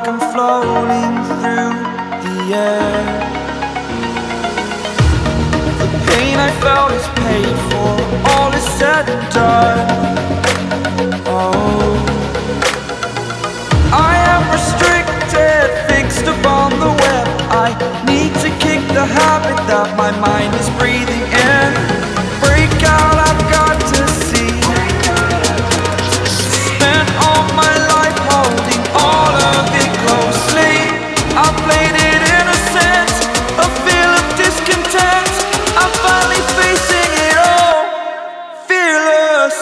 I'm floating through the air. The pain I felt is paid for, all is said and done. Oh, I am restricted, fixed upon the web. I need to kick the habit that my mind is breathing in. Break out, I've got to see. Spent all my life holding all of it closely. I played it innocent, a feel of discontent. I'm finally facing it all, fearless.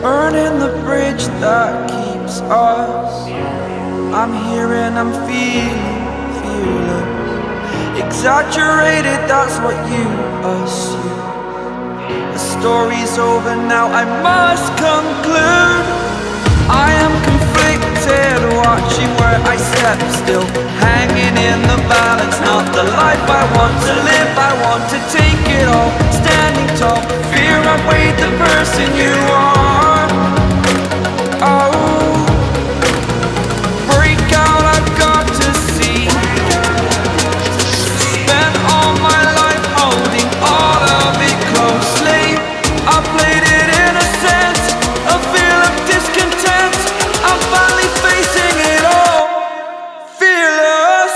Burning the bridge that keeps us. I'm here and I'm feeling fearless. Exaggerated, that's what you assume. The story's over now, I must conclude. I am conflicted, watching where I step still, hanging in the balance. Not the life I want to live, I want to take it all. Standing tall, fear I've weighed the person you are. Oh, break out, I've got to see. Spent all my life holding all of it closely. I played it innocent, a feel of discontent. I'm finally facing it all, fearless.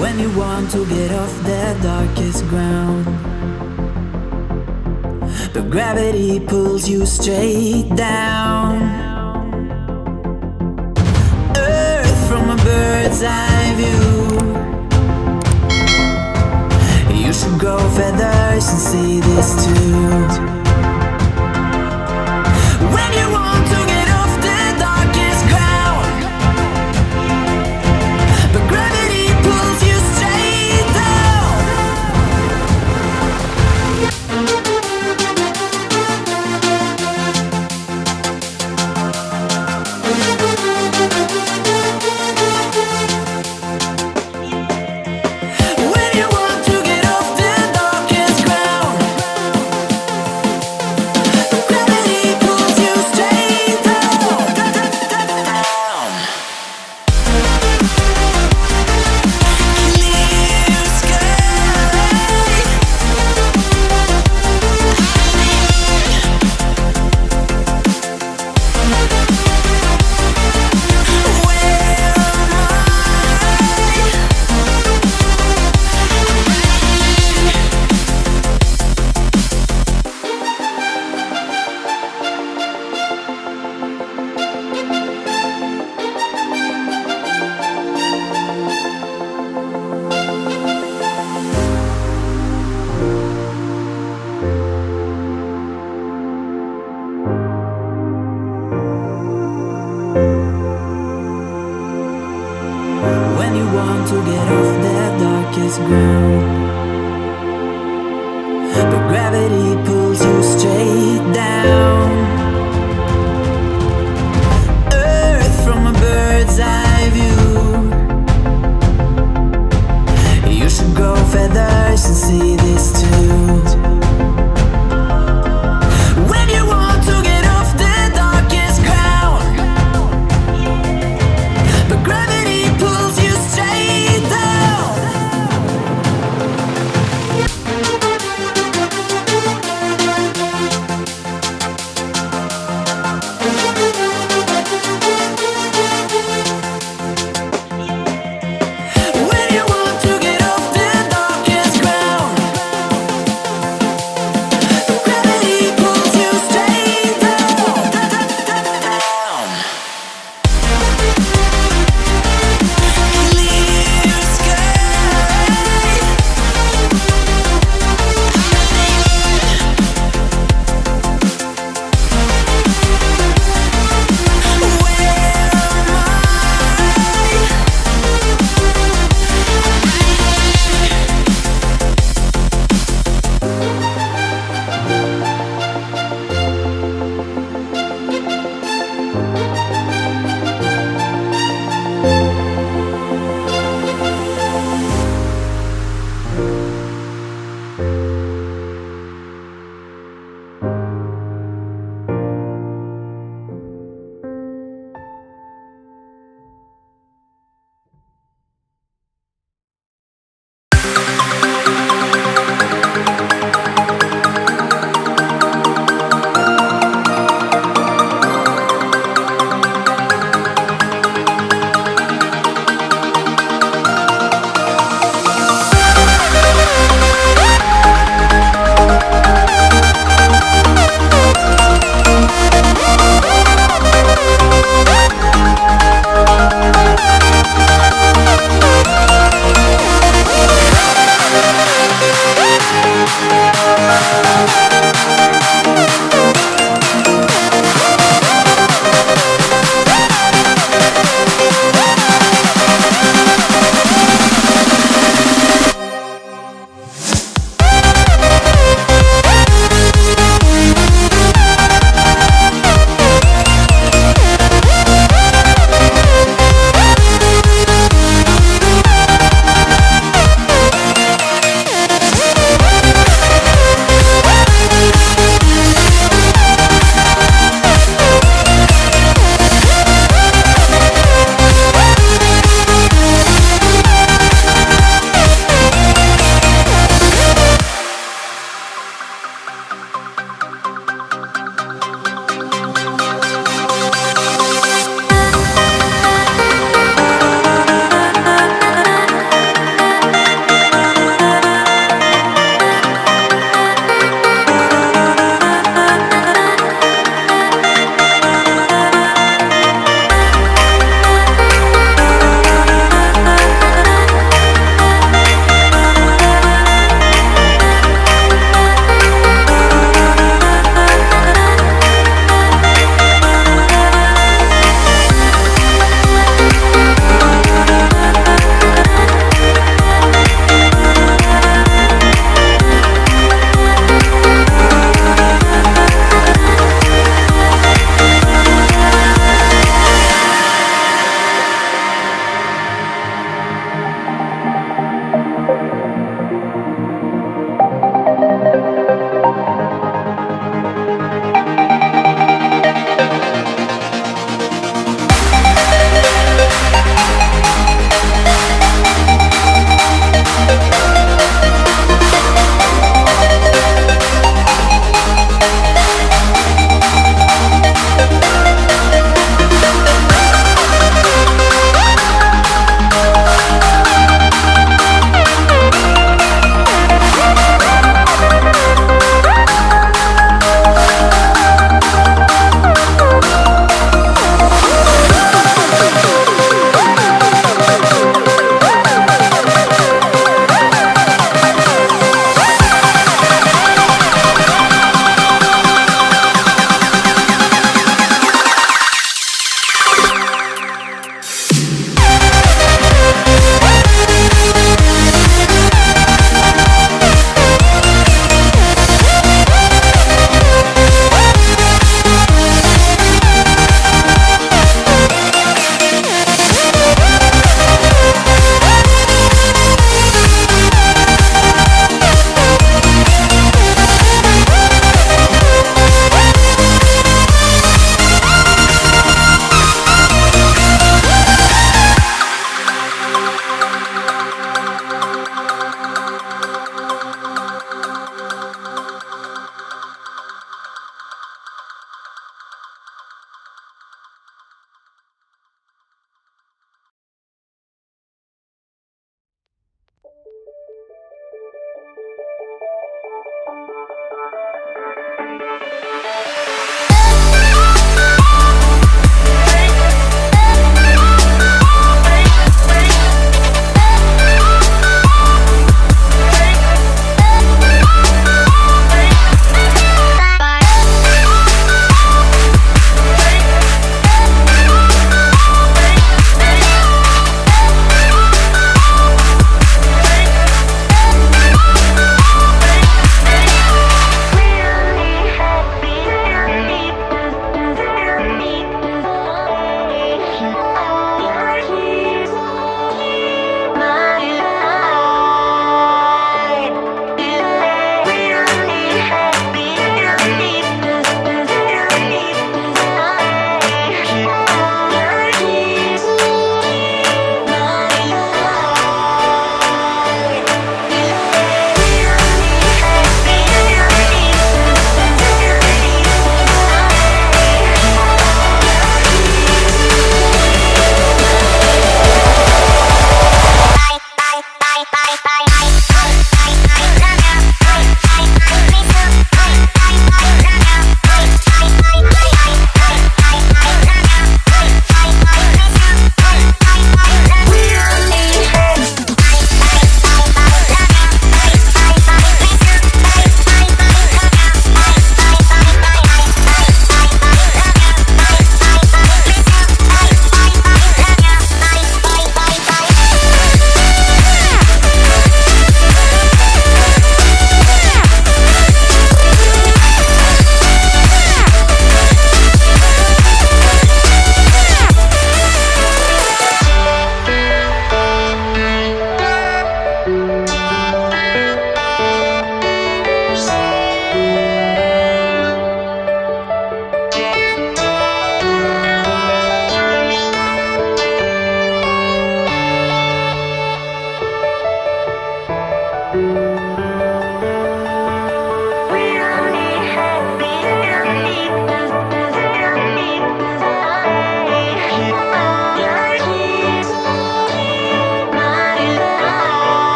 When you want to get off the darkest ground, but gravity pulls you straight down. Earth from a bird's eye view. You should grow feathers and see this too. When you want to get off the darkest ground, but gravity pulls you straight down. When you want to get off the darkest ground, want to get off that darkest ground. But gravity pulls you straight down.